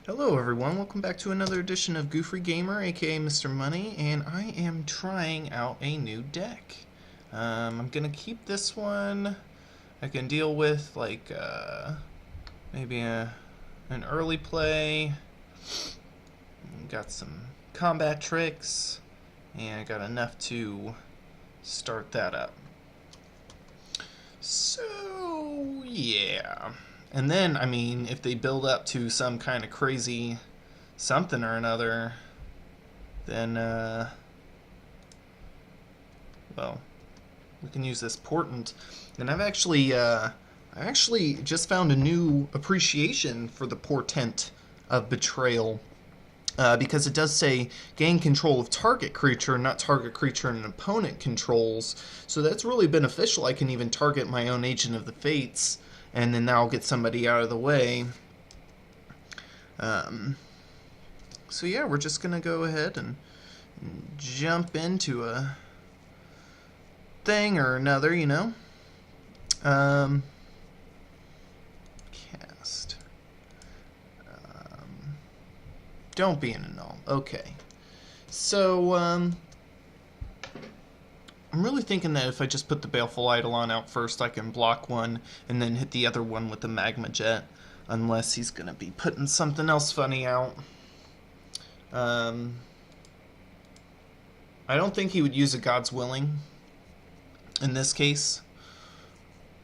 Hello everyone, welcome back to another edition of Goofy Gamer, aka Mr. Money, and I am trying out a new deck. I'm gonna keep this one. I can deal with maybe an early play. Got some combat tricks, and I got enough to start that up. So yeah. And then, I mean, if they build up to some kind of crazy something or another, then, well, we can use this portent. And I actually just found a new appreciation for the portent of betrayal. Because it does say gain control of target creature, not target creature an opponent controls. So that's really beneficial. I can even target my own Agent of the Fates, and then that'll get somebody out of the way. So yeah, we're just gonna go ahead and jump into a thing or another, you know. Cast. Don't be an annul. Okay. So, I'm really thinking that if I just put the Baleful Eidolon out first, I can block one and then hit the other one with the Magma Jet. Unless he's going to be putting something else funny out. I don't think he would use a God's Willing in this case.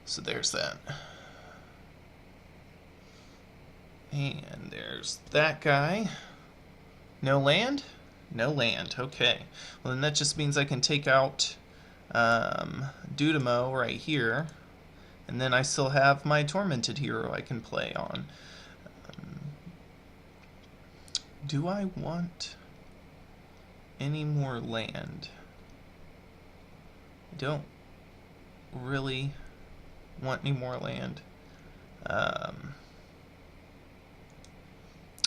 So there's that. And there's that guy. No land? No land. Okay. Well, then that just means I can take out Dudamo right here. And then I still have my Tormented Hero I can play on. Do I want any more land? I don't really want any more land.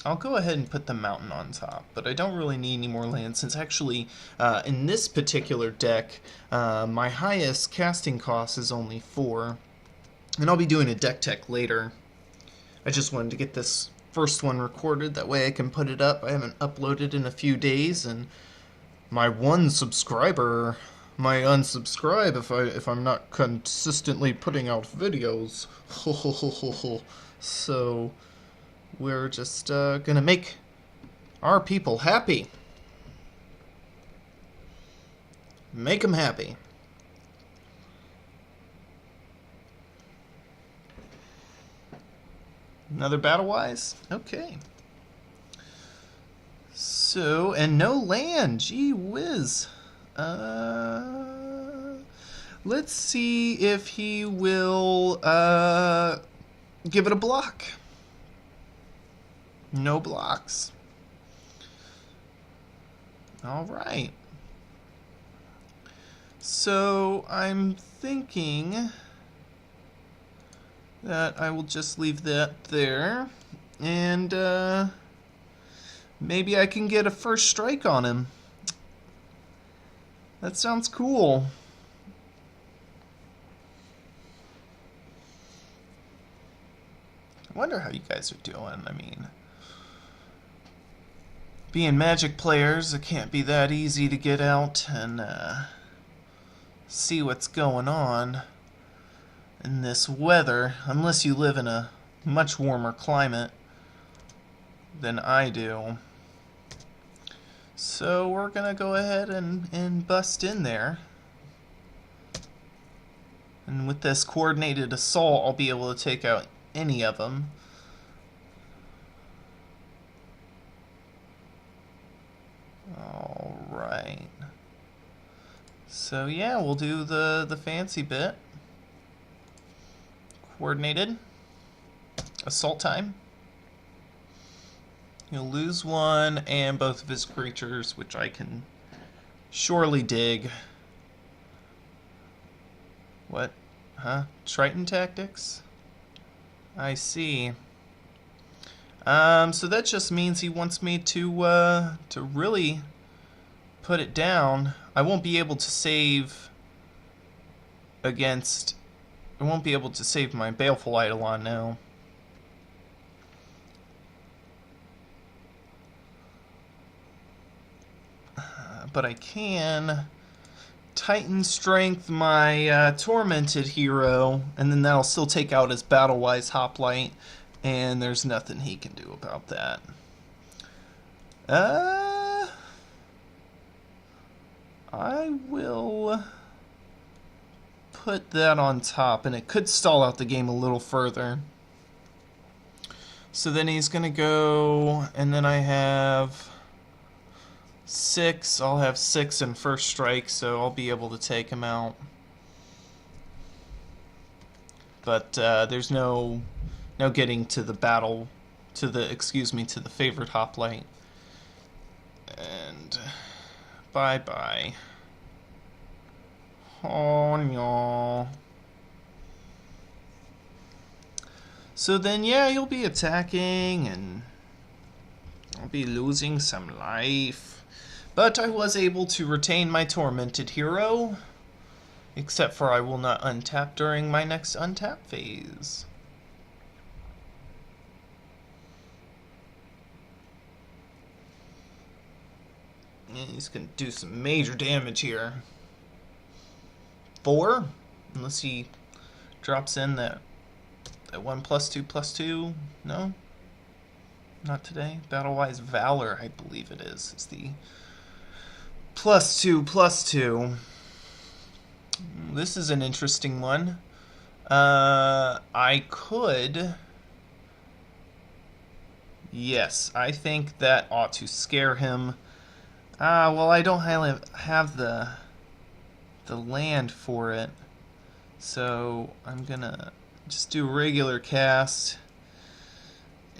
I'll go ahead and put the mountain on top, but I don't really need any more land since actually in this particular deck my highest casting cost is only 4, and I'll be doing a deck tech later. I just wanted to get this first one recorded, that way I can put it up. I haven't uploaded in a few days, and my one subscriber might unsubscribe if I'm not consistently putting out videos. So we're just gonna make our people happy. Make them happy. Another battle-wise? Okay. So, and no land. Gee whiz. Let's see if he will give it a block. No blocks. Alright. So I'm thinking that I will just leave that there. And maybe I can get a first strike on him. That sounds cool. I wonder how you guys are doing. I mean, being Magic players, it can't be that easy to get out and see what's going on in this weather, unless you live in a much warmer climate than I do. So we're gonna go ahead and bust in there. And with this coordinated assault, I'll be able to take out any of them. Alright. So yeah, we'll do the fancy bit. Coordinated. Assault time. He'll lose one and both of his creatures, which I can surely dig. What? Huh? Triton tactics? I see. So that just means he wants me to really put it down. I won't be able to save against... I won't be able to save my Baleful Eidolon now. but I can Titan Strength my Tormented Hero, and then that'll still take out his Battle-Wise Hoplite, and there's nothing he can do about that. I will put that on top, and it could stall out the game a little further. So then he's going to go, and then I have 6. I'll have 6 in first strike, so I'll be able to take him out. But there's no getting to the battle, to the favorite hoplite. And bye-bye. Oh no. So then, yeah, you'll be attacking, and I'll be losing some life. But I was able to retain my Tormented Hero, except for I will not untap during my next untap phase. And he's going to do some major damage here. 4? Unless he drops in that 1+2+2? No? Not today. Battle-Wise Valor, I believe it is. It's the +2+2. This is an interesting one. I could... Yes, I think that ought to scare him. Well, I don't have the land for it. So I'm gonna just do a regular cast,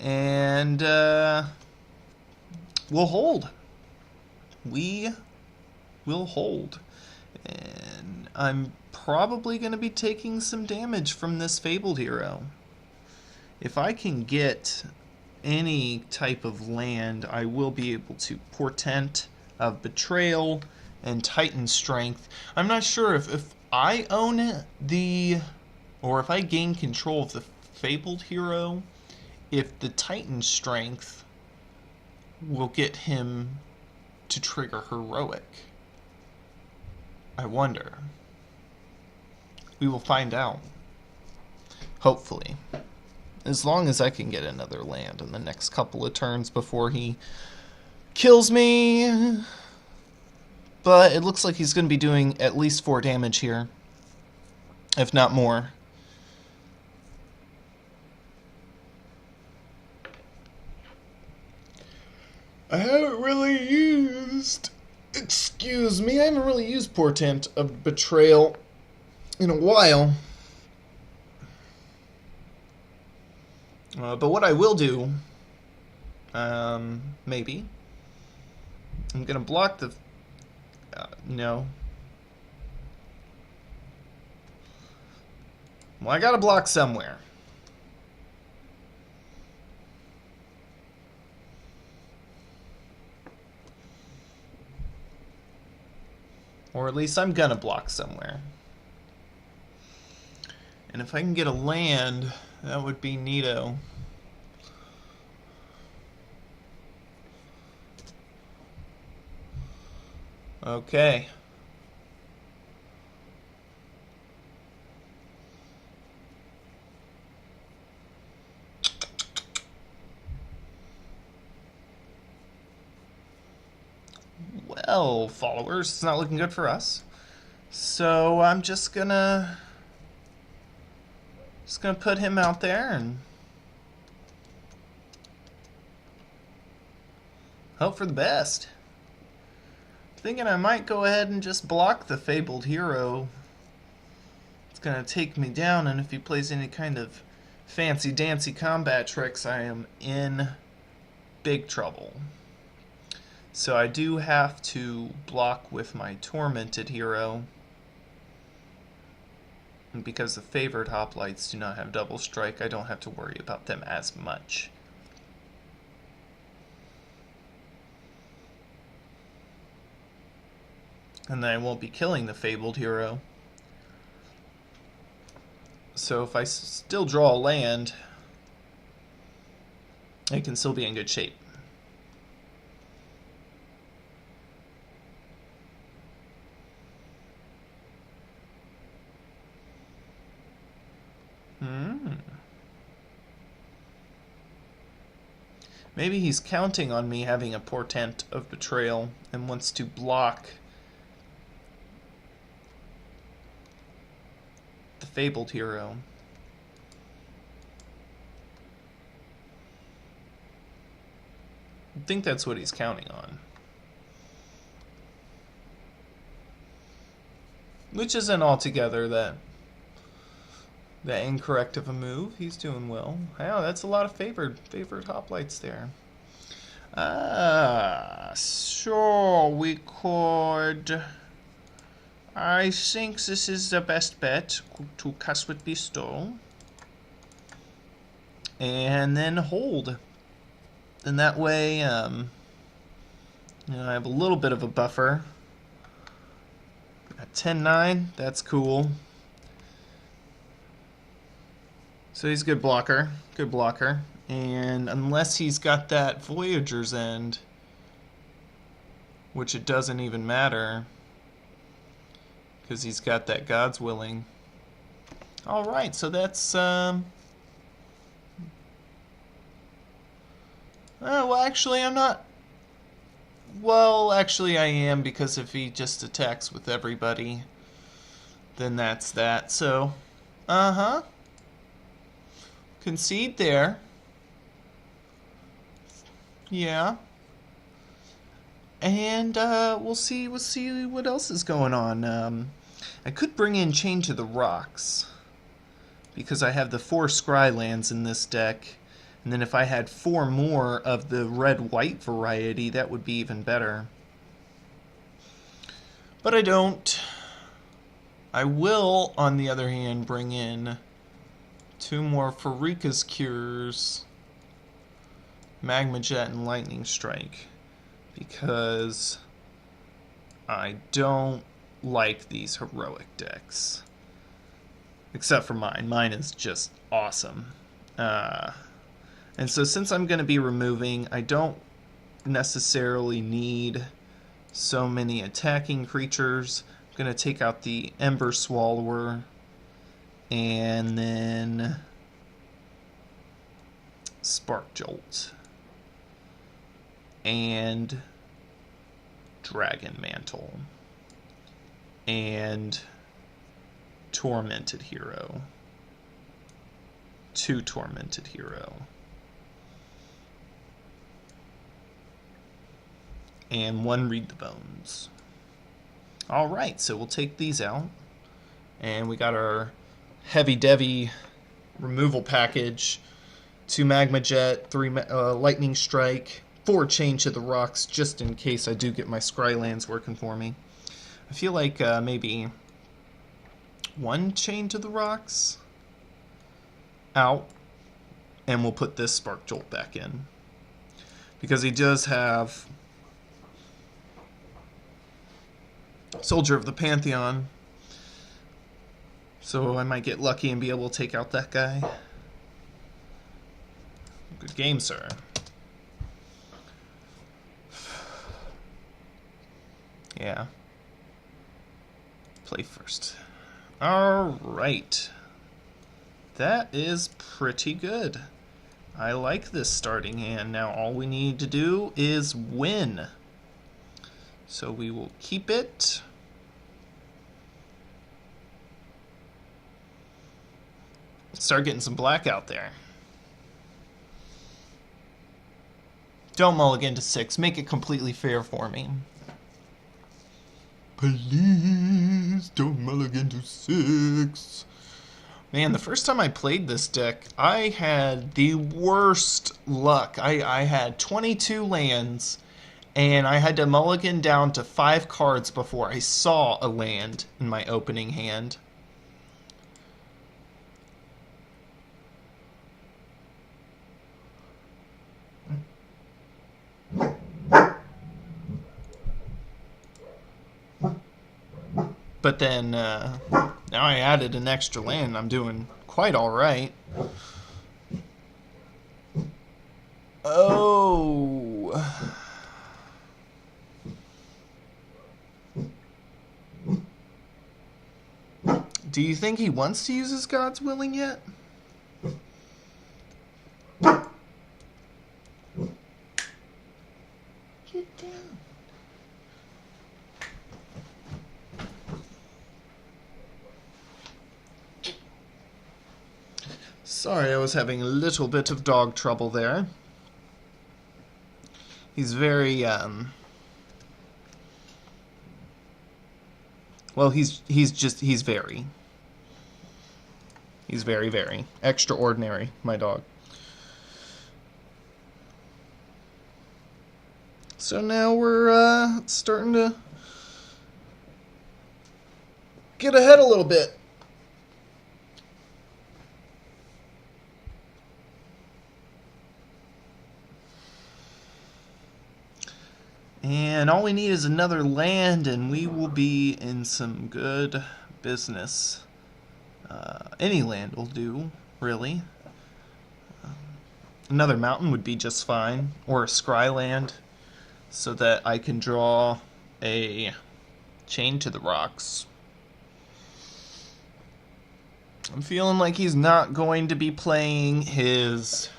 and we'll hold. We will hold. And I'm probably going to be taking some damage from this Fabled Hero. If I can get any type of land, I will be able to Portent of Betrayal and Titan Strength. I'm not sure if I own the... or if I gain control of the Fabled Hero, if the Titan Strength will get him to trigger Heroic. I wonder. We will find out. Hopefully. As long as I can get another land in the next couple of turns before he kills me. But it looks like he's going to be doing at least 4 damage here, if not more. I haven't really used... Excuse me, I haven't really used Portent of Betrayal in a while. But what I will do, maybe, I'm going to block the... no. Well, I got to block somewhere. Or at least I'm gonna block somewhere. And if I can get a land, that would be neato. Okay. Well, followers, it's not looking good for us. So I'm just gonna put him out there and hope for the best. Thinking I might go ahead and just block the Fabled Hero. It's gonna take me down, and if he plays any kind of fancy dancy combat tricks, I am in big trouble. So I do have to block with my Tormented Hero. And because the favored hoplites do not have double strike, I don't have to worry about them as much. And then I won't be killing the Fabled Hero. So if I still draw a land, I can still be in good shape. Maybe he's counting on me having a portent of betrayal and wants to block the fabled hero. I think that's what he's counting on. Which isn't altogether that incorrect of a move. He's doing well. Wow, that's a lot of favored hoplites there. Sure, we could. I think this is the best bet to cast with Bestow. And then hold. And that way, I have a little bit of a buffer. At 10-9, that's cool. So he's a good blocker. Good blocker. And unless he's got that Voyager's End, which it doesn't even matter, because he's got that God's Willing. Alright, so that's... well, actually, I'm not... Well, actually, I am, because if he just attacks with everybody, then that's that. So, concede there. Yeah. And we'll see what else is going on. I could bring in Chain to the Rocks, because I have the 4 Scry lands in this deck. And then if I had 4 more of the red-white variety, that would be even better. But I don't. I will, on the other hand, bring in 2 more Farika's Cures, Magma Jet and Lightning Strike, because I don't like these heroic decks. Except for mine. Mine is just awesome. And so since I'm going to be removing, I don't necessarily need so many attacking creatures. I'm going to take out the Ember Swallower and then Spark Jolt and Dragon Mantle and Tormented Hero. 2 Tormented Hero. And 1 Read the Bones. Alright, so we'll take these out. And we got our heavy-devy removal package. 2 Magma Jet, 3 Lightning Strike, 4 Chain to the Rocks, just in case I do get my Scry lands working for me. I feel like maybe 1 Chain to the Rocks out. And we'll put this Spark Jolt back in. Because he does have Soldier of the Pantheon, so I might get lucky and be able to take out that guy. Good game, sir. Yeah. Play first. Alright. That is pretty good. I like this starting hand. Now all we need to do is win. So we will keep it. Start getting some black out there. Don't mulligan to 6. Make it completely fair for me. Please don't mulligan to 6. Man, the first time I played this deck, I had the worst luck. I had 22 lands, and I had to mulligan down to 5 cards before I saw a land in my opening hand. But then, now I added an extra land, and I'm doing quite alright. Oh. Do you think he wants to use his God's Willing yet? Get down. Sorry, I was having a little bit of dog trouble there. He's very, well, he's very extraordinary, my dog. So now we're starting to get ahead a little bit. And all we need is another land, and we will be in some good business. Any land will do, really. Another mountain would be just fine, or a scry land, so that I can draw a chain to the rocks. I'm feeling like he's not going to be playing his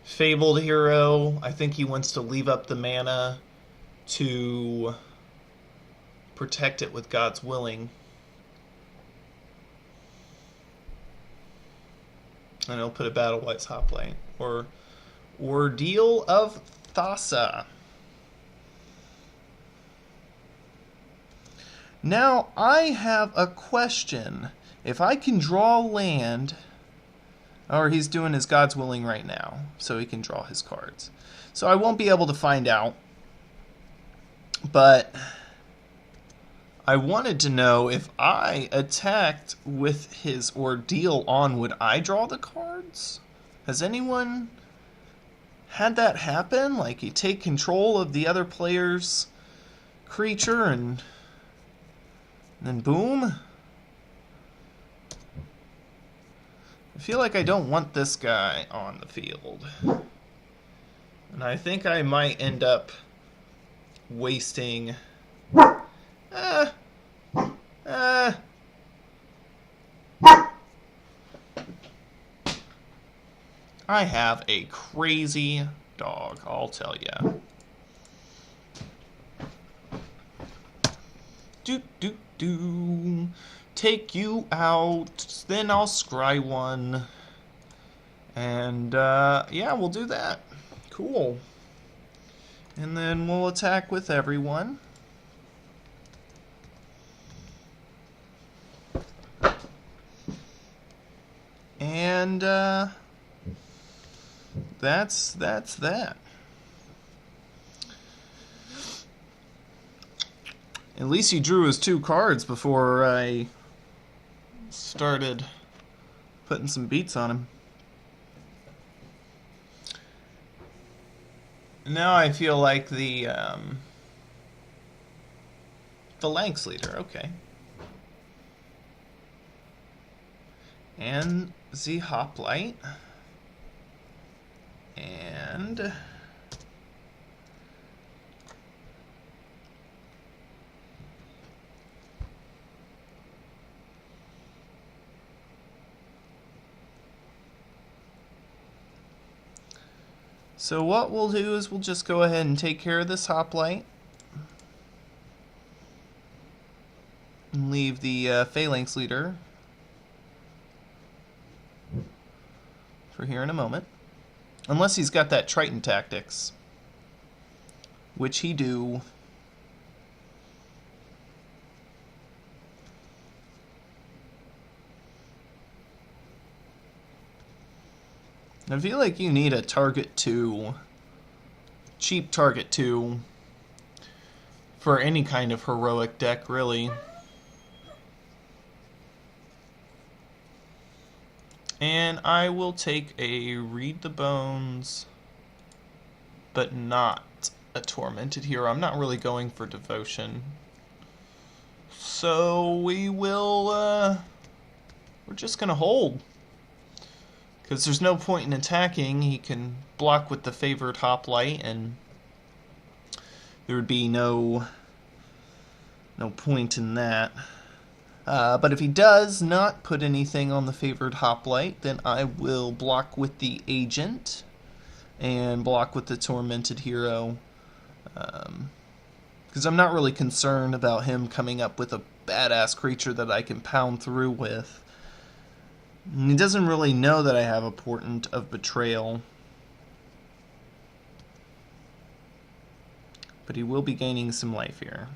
fabled hero. I think he wants to leave up the mana to protect it with God's willing. And he'll put a Battle-Wise Hoplite. Or Ordeal of Thassa. Now, I have a question. If I can draw land, or he's doing his God's willing right now, so he can draw his cards. So I won't be able to find out. But I wanted to know, if I attacked with his Ordeal on, would I draw the cards? Has anyone had that happen? Like, you take control of the other player's creature and then boom? I feel like I don't want this guy on the field. And I think I might end up wasting... I have a crazy dog, I'll tell ya. Do. Take you out, then I'll scry one. And, yeah, we'll do that. Cool. And then we'll attack with everyone. And, that's that. At least he drew his 2 cards before I started putting some beats on him. Now I feel like the Lanx leader, okay. And the Hoplite. And so what we'll do is we'll just go ahead and take care of this Hoplite. And leave the Phalanx leader for here in a moment. Unless he's got that Triton tactics. Which he do. I feel like you need a target 2, cheap target 2, for any kind of heroic deck, really. And I will take a Read the Bones, but not a Tormented Hero. I'm not really going for Devotion. So we will, we're just going to hold. Because there's no point in attacking. He can block with the favored Hoplite, and there would be no point in that. But if he does not put anything on the favored Hoplite, then I will block with the Agent and block with the Tormented Hero Because I'm not really concerned about him coming up with a badass creature that I can pound through with. And he doesn't really know that I have a Portent of Betrayal. But he will be gaining some life here.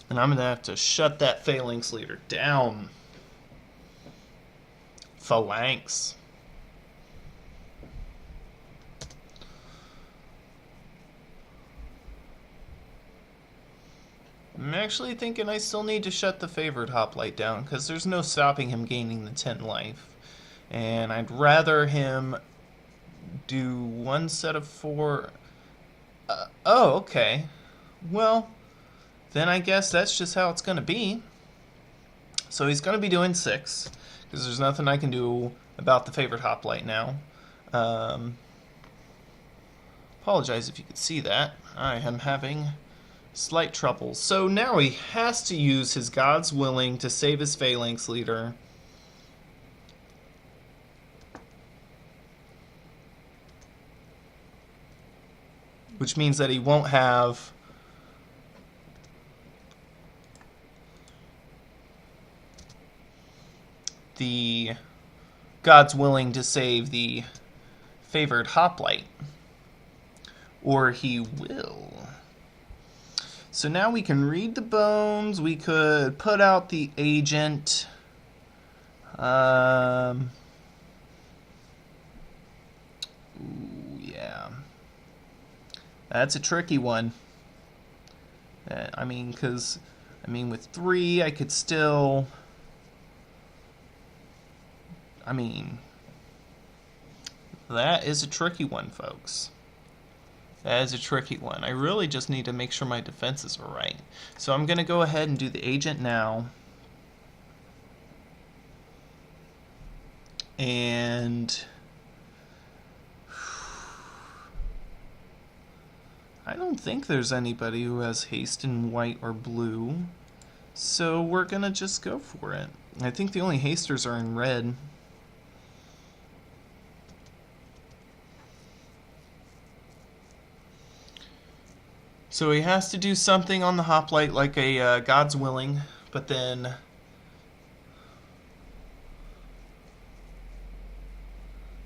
And I'm going to have to shut that Phalanx Leader down. Phalanx. I'm actually thinking I still need to shut the Favored Hoplite down, because there's no stopping him gaining the 10 life. And I'd rather him do one set of 4... oh, okay. Well, then I guess that's just how it's going to be. So he's going to be doing 6, because there's nothing I can do about the Favored Hoplite now. Apologize if you could see that. I am having slight trouble. So now he has to use his God's Willing to save his Phalanx Leader. Which means that he won't have the God's Willing to save the Favored Hoplite. Or he will. So now we can read the bones. We could put out the agent. Ooh, yeah. That's a tricky one. I mean, with 3, I could still... that is a tricky one, folks. That is a tricky one. I really just need to make sure my defenses are right. So I'm going to go ahead and do the agent now. And I don't think there's anybody who has haste in white or blue. So we're going to just go for it. I think the only hasters are in red. So he has to do something on the Hoplite like a God's Willing, but then...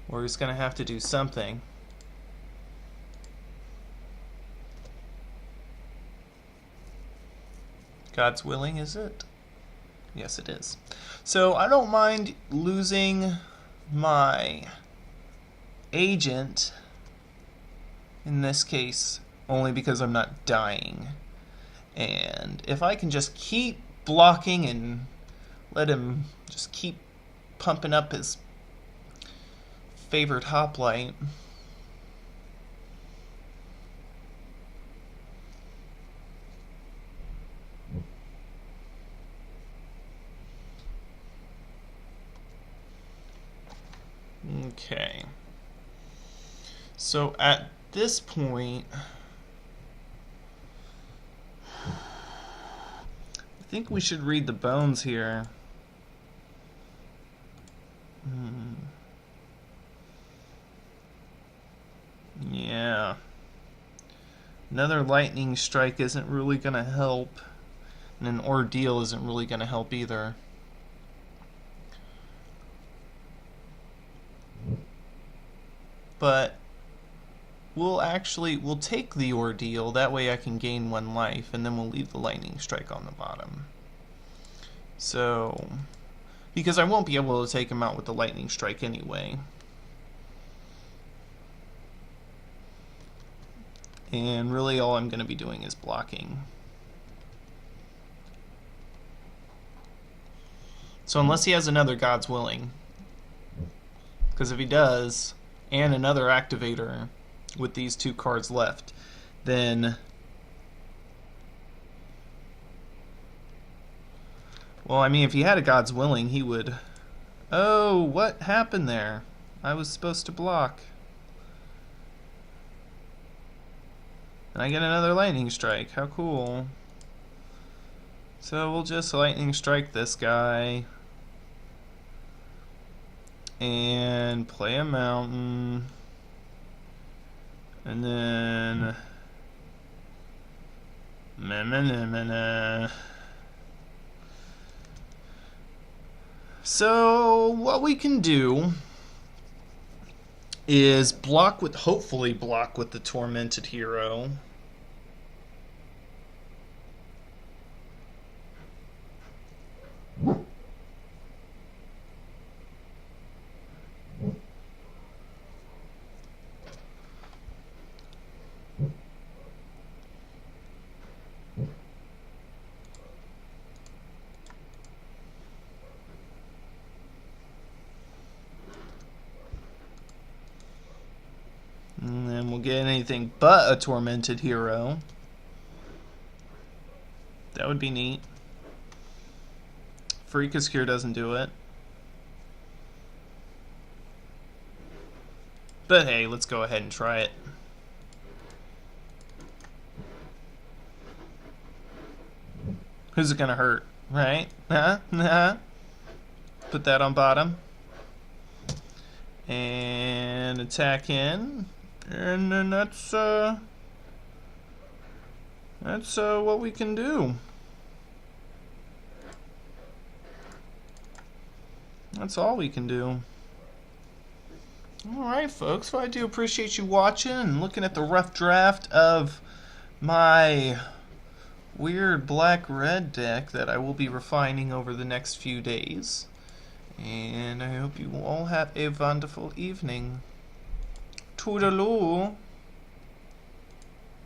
or he's going to have to do something. God's Willing, is it? Yes, it is. So I don't mind losing my agent, in this case, only because I'm not dying. And if I can just keep blocking and let him just keep pumping up his Favored Hoplite. Okay. So at this point, I think we should read the bones here. Yeah. Another lightning strike isn't really going to help. And an ordeal isn't really going to help either. But we'll take the ordeal. That way I can gain 1 life. And then we'll leave the lightning strike on the bottom. So, because I won't be able to take him out with the lightning strike anyway. And really all I'm going to be doing is blocking. So unless he has another God's Willing, because if he does, and another activator with these 2 cards left, then... well, I mean, if he had a God's Willing, he would... oh, what happened there? I was supposed to block. And I get another lightning strike. How cool. So we'll just lightning strike this guy. And play a mountain. And then... So what we can do is hopefully block with the Tormented Hero. And then we'll get anything but a Tormented Hero. That would be neat. Freakus Cure doesn't do it. But hey, let's go ahead and try it. Who's it gonna hurt? Right? Huh? Put that on bottom. And attack in. And then that's what we can do. That's all we can do. Alright, folks. Well, I do appreciate you watching and looking at the rough draft of my weird black-red deck that I will be refining over the next few days. And I hope you all have a wonderful evening. Toodaloo!